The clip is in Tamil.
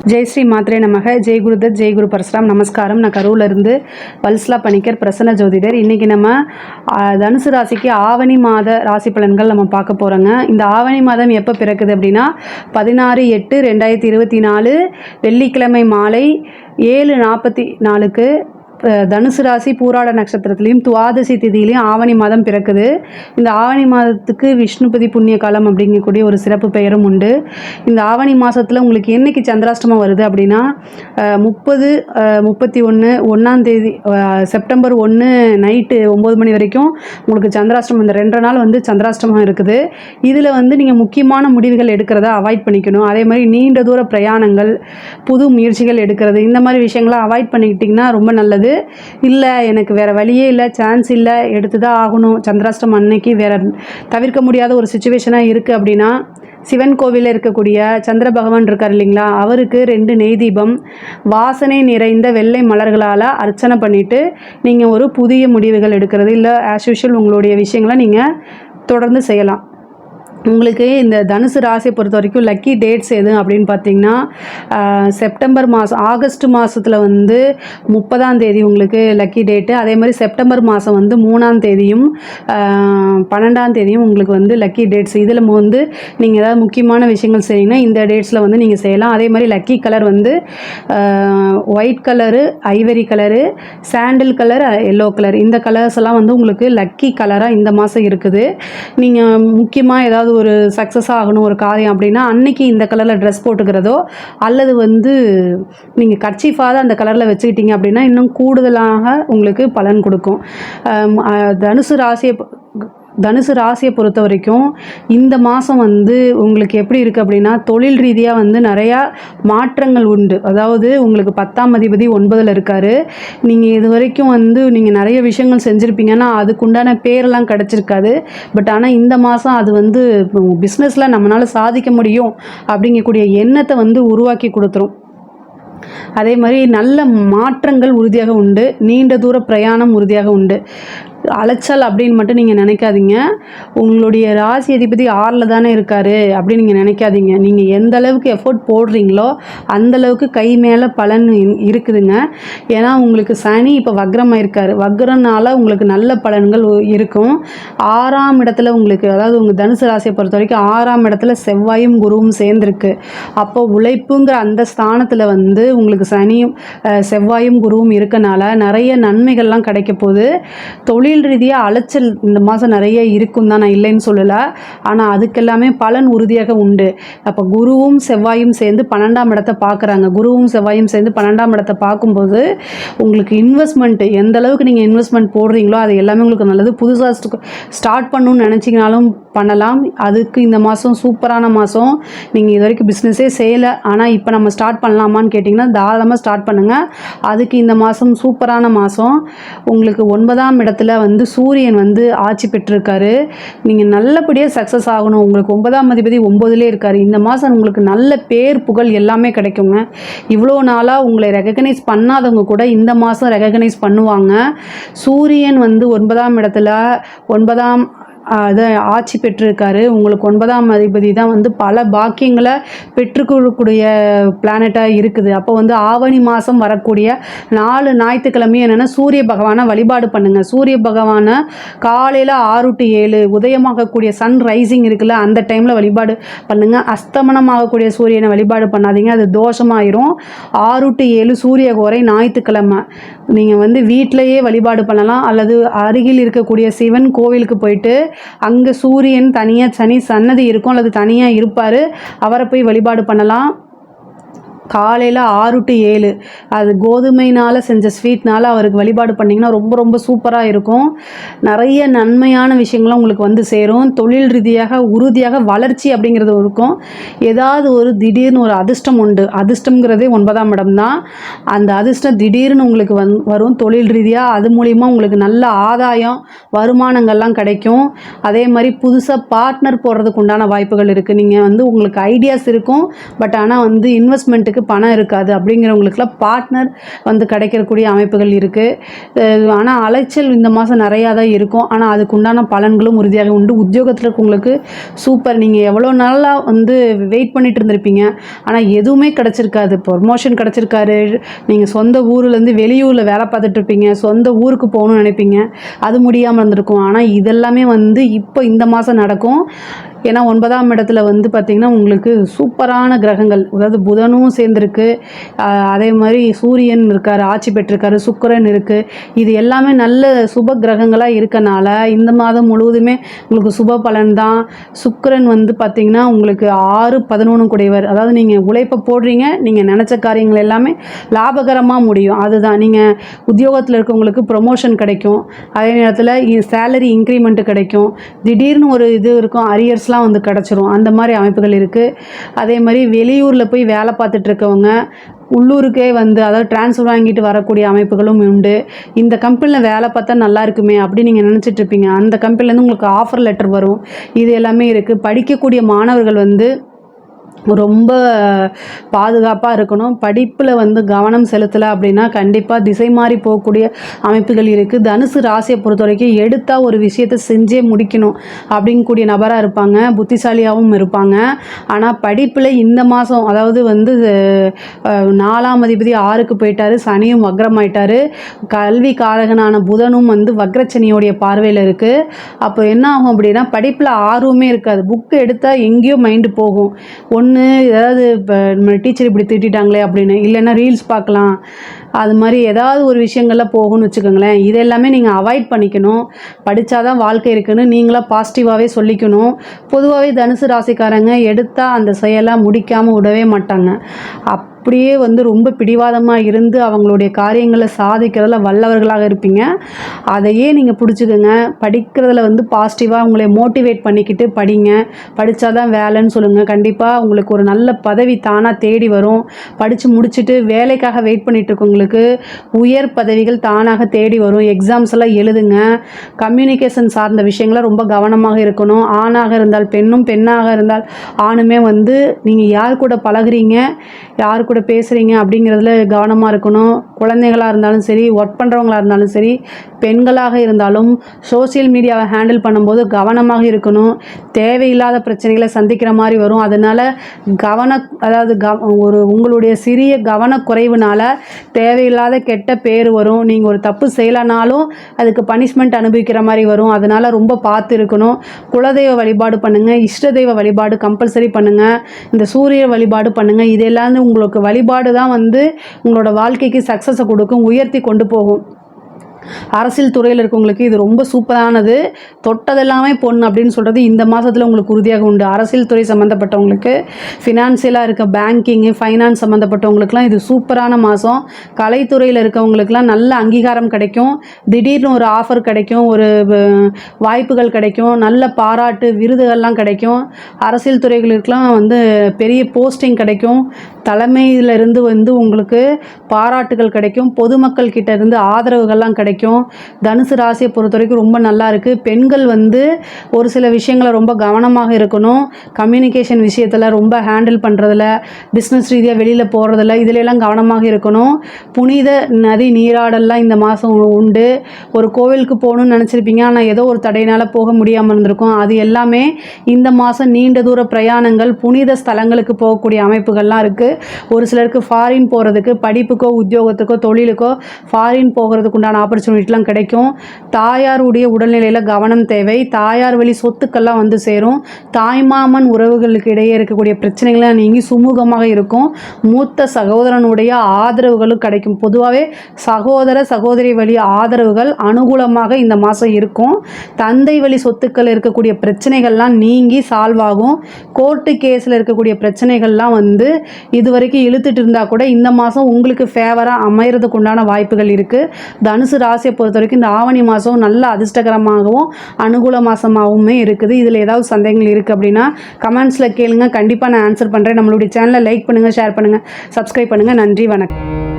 ஜெய் ஸ்ரீ மாத்ரே நமக. ஜெய் குருதத், ஜெய் குரு பரசுராம். நமஸ்காரம். நான் கரூர்லேருந்து வல்சலா பணிக்கர், பிரசன்ன ஜோதிடர். இன்றைக்கி நம்ம தனுசு ராசிக்கு ஆவணி மாத ராசி பலன்கள் நம்ம பார்க்க போகிறோங்க. இந்த ஆவணி மாதம் எப்போ பிறக்குது அப்படின்னா 16/8/2024 வெள்ளிக்கிழமை மாலை 7:44க்கு தனுசு ராசி பூராட நட்சத்திரத்துலேயும் துவாதசி திதியிலையும் ஆவணி மாதம் பிறக்குது. இந்த ஆவணி மாதத்துக்கு விஷ்ணுபதி புண்ணிய காலம் அப்படிங்கக்கூடிய ஒரு சிறப்பு பெயரும் உண்டு. இந்த ஆவணி மாதத்தில் உங்களுக்கு என்றைக்கு சந்திராஷ்டமம் வருது அப்படின்னா 30, 31, 1ஆம் தேதி செப்டம்பர் 1 நைட்டு 9 மணி வரைக்கும் உங்களுக்கு சந்திராஷ்டமம். இந்த 2 நாள் வந்து சந்திராஷ்டமம் இருக்குது. இதில் வந்து நீங்கள் முக்கியமான முடிவுகள் எடுக்கிறத அவாய்ட் பண்ணிக்கணும். அதே மாதிரி நீண்ட தூர பிரயாணங்கள், புது முயற்சிகள் எடுக்கிறது, இந்த மாதிரி விஷயங்களை அவாய்ட் பண்ணிக்கிட்டிங்கன்னா ரொம்ப நல்லது. இல்லை எனக்கு வேறு வழியே இல்லை, சான்ஸ் இல்லை, எடுத்து தான் ஆகணும், சந்திராஷ்டமம் அன்னைக்கு வேறு தவிர்க்க முடியாத ஒரு சுச்சுவேஷனாக இருக்குது அப்படின்னா சிவன் கோவிலில் இருக்கக்கூடிய சந்திர பகவான் இருக்கார் இல்லைங்களா, அவருக்கு 2 நெய் தீபம் வாசனை நிறைந்த வெள்ளை மலர்களால் அர்ச்சனை பண்ணிவிட்டு நீங்கள் ஒரு புதிய முடிவுகள் எடுக்கிறது இல்லை ஆஸ் யூஷுவல் உங்களுடைய விஷயங்களை நீங்கள் தொடர்ந்து செய்யலாம். உங்களுக்கு இந்த தனுசு ராசியை பொறுத்த வரைக்கும் லக்கி டேட்ஸ் எது அப்படின்னு பார்த்தீங்கன்னா செப்டம்பர் மாதம், ஆகஸ்ட் மாதத்தில் வந்து 30ஆம் தேதி உங்களுக்கு லக்கி டேட்டு. அதே மாதிரி செப்டம்பர் மாதம் வந்து 3ஆம் தேதியும் 12ஆம் தேதியும் உங்களுக்கு வந்து லக்கி டேட்ஸ். இதில் வந்து நீங்கள் ஏதாவது முக்கியமான விஷயங்கள் செய்யணும்னா இந்த டேட்ஸில் வந்து நீங்கள் செய்யலாம். அதே மாதிரி லக்கி கலர் வந்து ஒயிட் கலரு, ஐவரி கலரு, சாண்டில் கலர், எல்லோ கலர், இந்த கலர்ஸ் எல்லாம் வந்து உங்களுக்கு லக்கி கலராக இந்த மாதம் இருக்குது. நீங்கள் முக்கியமாக ஏதாவது ஒரு சக்ஸஸ் ஆகணும் ஒரு காரியம் அப்படின்னா அன்னைக்கு இந்த கலரில் ட்ரெஸ் போட்டுக்கிறதோ அல்லது வந்து நீங்கள் கர்ச்சீஃபாக அந்த கலரில் வச்சுக்கிட்டீங்க அப்படின்னா இன்னும் கூடுதலாக உங்களுக்கு பலன் கொடுக்கும். தனுசு ராசியை பொறுத்த வரைக்கும் இந்த மாதம் வந்து உங்களுக்கு எப்படி இருக்குது அப்படின்னா தொழில் ரீதியாக வந்து நிறையா மாற்றங்கள் உண்டு. அதாவது உங்களுக்கு 10ஆம் அதிபதி 9ல் இருக்கார். நீங்கள் இது வரைக்கும் வந்து நீங்கள் நிறைய விஷயங்கள் செஞ்சுருப்பீங்கன்னா அதுக்குண்டான பேரெல்லாம் கிடச்சிருக்காது. பட் ஆனால் இந்த மாதம் அது வந்து பிஸ்னஸில் நம்மளால் சாதிக்க முடியும் அப்படிங்கக்கூடிய எண்ணத்தை வந்து உருவாக்கி கொடுத்துரும். அதே மாதிரி நல்ல மாற்றங்கள் உறுதியாக உண்டு. நீண்ட தூர பிரயாணம் உறுதியாக உண்டு. அலைச்சல் அப்படின்னு மட்டும் நீங்கள் நினைக்காதீங்க. உங்களுடைய ராசி அதிபதி 6ல் தானே இருக்கார் அப்படின்னு நீங்கள் நினைக்காதீங்க. நீங்கள் எந்த அளவுக்கு எஃபோர்ட் போடுறீங்களோ அந்தளவுக்கு கை மேலே பலன் இருக்குதுங்க. ஏன்னா உங்களுக்கு சனி இப்போ வக்ரமாக இருக்கார். வக்ரனால உங்களுக்கு நல்ல பலன்கள் இருக்கும். 6ஆம் இடத்துல உங்களுக்கு, அதாவது உங்கள் தனுசு ராசியை பொறுத்த வரைக்கும் 6ஆம் இடத்துல செவ்வாயும் குருவும் சேர்ந்துருக்கு. அப்போ உழைப்புங்கிற அந்த ஸ்தானத்தில் வந்து உங்களுக்கு சனியும் செவ்வாயும் குருவும் இருக்கனால நிறைய நன்மைகள்லாம் கிடைக்க போகுது. தொழில் ரீதியாக அலைச்சல் இந்த மாதம் நிறைய இருக்கும் தான், நான் இல்லைன்னு சொல்லலை. ஆனால் அதுக்கெல்லாமே பலன் உறுதியாக உண்டு. அப்போ குருவும் செவ்வாயும் சேர்ந்து 12ஆம் இடத்தை பார்க்குறாங்க. குருவும் செவ்வாயும் சேர்ந்து 12ஆம் இடத்தை பார்க்கும்போது உங்களுக்கு இன்வெஸ்ட்மெண்ட் எந்த அளவுக்கு நீங்கள் இன்வெஸ்ட்மெண்ட் போடுறீங்களோ அது எல்லாமே உங்களுக்கு நல்லது. புதுசாக ஸ்டார்ட் பண்ணணும்னு நினச்சிங்கனாலும் பண்ணலாம். அதுக்கு இந்த மாதம் சூப்பரான மாதம். நீங்கள் இது வரைக்கும் பிஸ்னஸே செய்யலை, ஆனால் இப்போ நம்ம ஸ்டார்ட் பண்ணலாமான்னு கேட்டிங்கன்னா தாராளமாக ஸ்டார்ட் பண்ணுங்கள். அதுக்கு இந்த மாதம் சூப்பரான மாதம். உங்களுக்கு 9ஆம் இடத்துல வந்து சூரியன் வந்து ஆட்சி பெற்றிருக்காரு. நீங்கள் நல்லபடியாக சக்ஸஸ் ஆகணும். உங்களுக்கு 9ஆம் அதிபதி 9லே இருக்கார். இந்த மாதம் உங்களுக்கு நல்ல பேர் புகழ் எல்லாமே கிடைக்குங்க. இவ்வளோ நாளாக உங்களை ரெகக்னைஸ் பண்ணாதவங்க கூட இந்த மாதம் ரெகக்னைஸ் பண்ணுவாங்க. சூரியன் வந்து 9ஆம் இடத்துல 9ஆம் அதை ஆட்சி பெற்றிருக்காரு. உங்களுக்கு 9ஆம் அதிபதி தான் வந்து பல பாக்கியங்களை பெற்றுக்கொள்ளக்கூடிய பிளானட்டாக இருக்குது. அப்போ வந்து ஆவணி மாதம் வரக்கூடிய 4 ஞாயிற்றுக்கிழமையும் என்னென்னா சூரிய பகவானை வழிபாடு பண்ணுங்கள். சூரிய பகவானை காலையில் 6 to 7 உதயமாகக்கூடிய சன் ரைசிங் இருக்குல்ல அந்த டைமில் வழிபாடு பண்ணுங்கள். அஸ்தமனமாகக்கூடிய சூரியனை வழிபாடு பண்ணாதீங்க, அது தோஷமாயிரும். 6 to 7 சூரிய கோரை ஞாயிற்றுக்கிழமை நீங்கள் வந்து வீட்டிலையே வழிபாடு பண்ணலாம். அல்லது அருகில் இருக்கக்கூடிய சிவன் கோவிலுக்கு போயிட்டு அங்கே சூரியன் தனியாக சனி சன்னதி இருக்கும் அல்லது தனியாக இருப்பார், அவரை போய் வழிபாடு பண்ணலாம். காலையில் 6 to 7 அது கோதுமைனால் செஞ்ச ஸ்வீட்னால் அவருக்கு வழிபாடு பண்ணிங்கன்னா ரொம்ப ரொம்ப சூப்பராக இருக்கும். நிறைய நன்மையான விஷயங்களும் உங்களுக்கு வந்து சேரும். தொழில் ரீதியாக உறுதியாக வளர்ச்சி அப்படிங்கிறது இருக்கும். ஏதாவது ஒரு திடீர்னு ஒரு அதிர்ஷ்டம் உண்டு. அதிர்ஷ்டங்கிறதே 9ஆம் இடம் தான். அந்த அதிர்ஷ்டம் திடீர்னு உங்களுக்கு வரும் தொழில் ரீதியாக. அது மூலிமா உங்களுக்கு நல்ல ஆதாயம் வருமானங்கள்லாம் கிடைக்கும். அதே மாதிரி புதுசாக பார்ட்னர் போடுறதுக்கு உண்டான வாய்ப்புகள் இருக்குது. நீங்கள் வந்து உங்களுக்கு ஐடியாஸ் இருக்கும், பட் ஆனால் வந்து இன்வெஸ்ட்மெண்ட்டுக்கு பணம் இருக்காது அப்படிங்கிறவங்களுக்குலாம் பார்ட்னர் வந்து கிடைக்கக்கூடிய அமைப்புகள் இருக்குது. ஆனால் அலைச்சல் இந்த மாதம் நிறையா தான் இருக்கும். ஆனால் அதுக்கு உண்டான பலன்களும் உறுதியாக உண்டு. உத்தியோகத்தில் இருக்கவங்களுக்கு சூப்பர். நீங்கள் எவ்வளோ நாளாக வந்து வெயிட் பண்ணிட்டு இருந்திருப்பீங்க, ஆனால் எதுவுமே கிடச்சிருக்காது. ப்ரொமோஷன் கிடச்சிருக்காரு, நீங்கள் சொந்த ஊர்லேருந்து வெளியூரில் வேலை பார்த்துட்ருப்பீங்க, சொந்த ஊருக்கு போகணும்னு நினைப்பீங்க, அது முடியாமல் இருந்திருக்கும். ஆனால் இதெல்லாமே வந்து இப்போ இந்த மாதம் நடக்கும். ஏன்னா 9ஆம் இடத்துல வந்து பார்த்திங்கன்னா உங்களுக்கு சூப்பரான கிரகங்கள், அதாவது புதனும் சேர்ந்துருக்கு, அதே மாதிரி சூரியன் இருக்கார், ஆட்சி பெற்றிருக்காரு, சுக்கிரன் இருக்குது. இது எல்லாமே நல்ல சுப கிரகங்களாக இருக்கனால இந்த மாதம் முழுவதுமே உங்களுக்கு சுப பலன் தான். சுக்கிரன் வந்து பார்த்திங்கன்னா உங்களுக்கு 6-11 கூடையவர். அதாவது நீங்கள் உழைப்பை போடுறீங்க, நீங்கள் நினச்ச காரியங்கள் எல்லாமே லாபகரமாக முடியும். அதுதான் நீங்கள் உத்தியோகத்தில் இருக்கவங்களுக்கு ப்ரொமோஷன் கிடைக்கும், அதே நேரத்தில் சேலரி இன்க்ரிமெண்ட்டு கிடைக்கும், திடீர்னு ஒரு இது இருக்கும், அரியர்ஸ் வந்து கிடச்சிரும். அந்த மாதிரி அமைப்புகள் இருக்குது. அதே மாதிரி வெளியூரில் போய் வேலை பார்த்துட்ருக்கவங்க உள்ளூருக்கே வந்து அதாவது ட்ரான்ஸ்ஃபர் வாங்கிட்டு வரக்கூடிய அமைப்புகளும் உண்டு. இந்த கம்பெனியில் வேலை பார்த்தா நல்லா இருக்குமே அப்படி நீங்கள் நினச்சிட்ருப்பீங்க, அந்த கம்பெனிலேருந்து உங்களுக்கு ஆஃபர் லெட்டர் வரும். இது எல்லாமே இருக்குது. படிக்கக்கூடிய மாணவர்கள் வந்து ரொம்ப பாதுகாப்பாக இருக்கணும். படிப்பில் வந்து கவனம் செலுத்தலை அப்படின்னா கண்டிப்பாக திசை மாறி போகக்கூடிய அமைப்புகள் இருக்குது. தனுசு ராசியை பொறுத்த வரைக்கும் எடுத்தால் ஒரு விஷயத்தை செஞ்சே முடிக்கணும் அப்படிங்கக்கூடிய நபராக இருப்பாங்க, புத்திசாலியாகவும் இருப்பாங்க. ஆனால் படிப்பில் இந்த மாதம் அதாவது வந்து 4ஆம் அதிபதி 6க்கு போயிட்டார், சனியும் வக்ரமாயிட்டார், கல்வி காரகனான புதனும் வந்து வக்ரச்சனியோடைய பார்வையில் இருக்குது. அப்போ என்ன ஆகும் அப்படின்னா படிப்பில் ஆர்வமே இருக்காது. புக்கு எடுத்தால் எங்கேயோ மைண்டு போகும். ஏதாவது இப்போ நம்ம டீச்சர் இப்படி திட்டாங்களே அப்படின்னு, இல்லைன்னா ரீல்ஸ் பார்க்கலாம், அது மாதிரி ஏதாவது ஒரு விஷயங்கள்லாம் போகும்னு வச்சுக்கோங்களேன். இதெல்லாமே நீங்கள் அவாய்ட் பண்ணிக்கணும். படித்தாதான் வாழ்க்கை இருக்குன்னு நீங்களாக பாசிட்டிவாகவே சொல்லிக்கணும். பொதுவாகவே தனுசு ராசிக்காரங்க எடுத்தால் அந்த செயலாக முடிக்காமல் விடவே மாட்டாங்க. அப்படியே வந்து ரொம்ப பிடிவாதமாக இருந்து அவங்களுடைய காரியங்களை சாதிக்கிறதுல வல்லவர்களாக இருப்பீங்க. அதையே நீங்கள் பிடிச்சிக்கோங்க. படிக்கிறதுல வந்து பாசிட்டிவாக உங்களை மோட்டிவேட் பண்ணிக்கிட்டு படிங்க. படித்தாதான் வேலைன்னு சொல்லுங்கள். கண்டிப்பாக உங்களுக்கு ஒரு நல்ல பதவி தானாக தேடி வரும். படித்து முடிச்சுட்டு வேலைக்காக வெயிட் பண்ணிகிட்டு இருக்கவங்களுக்கு உயர் பதவிகள் தானாக தேடி வரும். எக்ஸாம்ஸ் எல்லாம் எழுதுங்க. கம்யூனிகேஷன் சார்ந்த விஷயங்களை ரொம்ப கவனமாக இருக்கணும். ஆணாக இருந்தால் பெண்ணும், பெண்ணாக இருந்தால் ஆணுமே வந்து நீங்கள் யார் கூட பழகுறீங்க, யார் கூட பேசுகிறீங்க அப்படிங்கிறதுல கவனமாக இருக்கணும். குழந்தைகளாக இருந்தாலும் சரி, ஒர்க் பண்ணுறவங்களாக இருந்தாலும் சரி, பெண்களாக இருந்தாலும் சோசியல் மீடியாவை ஹேண்டில் பண்ணும்போது கவனமாக இருக்கணும். தேவையில்லாத பிரச்சனைகளை சந்திக்கிற மாதிரி வரும். அதனால் அதாவது உங்களுடைய சிறிய கவனக்குறைவுனால தேவையில்லாத கெட்ட பேர் வரும். நீங்கள் ஒரு தப்பு செய்யலைனாலும் அதுக்கு பனிஷ்மெண்ட் அனுபவிக்கிற மாதிரி வரும். அதனால் ரொம்ப பார்த்து இருக்கணும். குலதெய்வ வழிபாடு பண்ணுங்கள், இஷ்ட தெய்வ வழிபாடு கம்பல்சரி பண்ணுங்கள், இந்த சூரிய வழிபாடு பண்ணுங்கள். இதெல்லாம் உங்களுக்கு வழிபாடு தான் வந்து உங்களோட வாழ்க்கைக்கு சக்ஸஸை கொடுக்கும், உயர்த்தி கொண்டு போகும். அரசியல் துறையில் இருக்கவங்களுக்கு இது ரொம்ப சூப்பரானது. தொட்டதெல்லாமே பொண்ணு அப்படின்னு சொல்கிறது இந்த மாதத்தில் உங்களுக்கு உறுதியாக உண்டு. அரசியல் துறை சம்மந்தப்பட்டவங்களுக்கு, ஃபினான்சியலாக இருக்க பேங்கிங்கு, ஃபைனான்ஸ் சம்மந்தப்பட்டவங்களுக்குலாம் இது சூப்பரான மாதம். கலைத்துறையில் இருக்கவங்களுக்குலாம் நல்ல அங்கீகாரம் கிடைக்கும். திடீர்னு ஒரு ஆஃபர் கிடைக்கும், ஒரு வாய்ப்புகள் கிடைக்கும், நல்ல பாராட்டு விருதுகள்லாம் கிடைக்கும். அரசியல் துறைகளுக்கெலாம் வந்து பெரிய போஸ்டிங் கிடைக்கும். தலைமையிலிருந்து வந்து உங்களுக்கு பாராட்டுகள் கிடைக்கும். பொதுமக்கள் கிட்ட இருந்து ஆதரவுகள்லாம் கிடைக்கும். தனுசு ராசியை பொறுத்த வரைக்கும் ரொம்ப நல்லா இருக்குது. பெண்கள் வந்து ஒரு சில விஷயங்களை ரொம்ப கவனமாக இருக்கணும். கம்யூனிகேஷன் விஷயத்தில் ரொம்ப ஹேண்டில் பண்ணுறதில்ல, பிஸ்னஸ் ரீதியாக வெளியில் போகிறதில்ல, இதிலெல்லாம் கவனமாக இருக்கணும். புனித நதி நீராடல்லாம் இந்த மாதம் உண்டு. ஒரு கோவிலுக்கு போகணுன்னு நினச்சிருப்பீங்க, ஆனால் ஏதோ ஒரு தடையினால் போக முடியாமல் இருந்திருக்கும். அது எல்லாமே இந்த மாதம் நீண்ட தூர பிரயாணங்கள், புனித ஸ்தலங்களுக்கு போகக்கூடிய அமைப்புகள்லாம் இருக்குது. ஒரு சிலருக்கு ஃபாரின் போகிறதுக்கு, படிப்புக்கோ உத்தியோகத்துக்கோ தொழிலுக்கோ ஃபாரின் போகிறதுக்கு உண்டான ஆப்பர்ச்சுனிட்டிலாம் கிடைக்கும். தாயாருடைய உடல்நிலையில் கவனம் தேவை. தாயார் வழி சொத்துக்கள்லாம் வந்து சேரும். தாய்மாமன் உறவுகளுக்கு இடையே இருக்கக்கூடிய பிரச்சனைகள்லாம் நீங்கி சுமூகமாக இருக்கும். மூத்த சகோதரனுடைய ஆதரவுகளும் கிடைக்கும். பொதுவாகவே சகோதர சகோதரி வழி ஆதரவுகள் அனுகூலமாக இந்த மாதம் இருக்கும். தந்தை வழி சொத்துக்கள் இருக்கக்கூடிய பிரச்சனைகள்லாம் நீங்கி சால்வ் ஆகும். கோர்ட்டு கேஸில் இருக்கக்கூடிய பிரச்சனைகள்லாம் வந்து இது வரைக்கும் இழுத்துட்டு இருந்தால் கூட இந்த மாதம் உங்களுக்கு ஃபேவராக அமைகிறதுக்கு உண்டான வாய்ப்புகள் இருக்குது. தனுசு ராசியை பொறுத்த வரைக்கும் இந்த ஆவணி மாதம் நல்ல அதிர்ஷ்டகரமாகவும் அனுகூல மாதமாகவுமே இருக்குது. இதில் ஏதாவது சந்தேகங்கள் இருக்குது அப்படின்னா கமெண்ட்ஸில் கேளுங்க, கண்டிப்பாக நான் ஆன்சர் பண்ணுறேன். நம்மளுடைய சேனலை லைக் பண்ணுங்கள், ஷேர் பண்ணுங்கள், சப்ஸ்கிரைப் பண்ணுங்கள். நன்றி, வணக்கம்.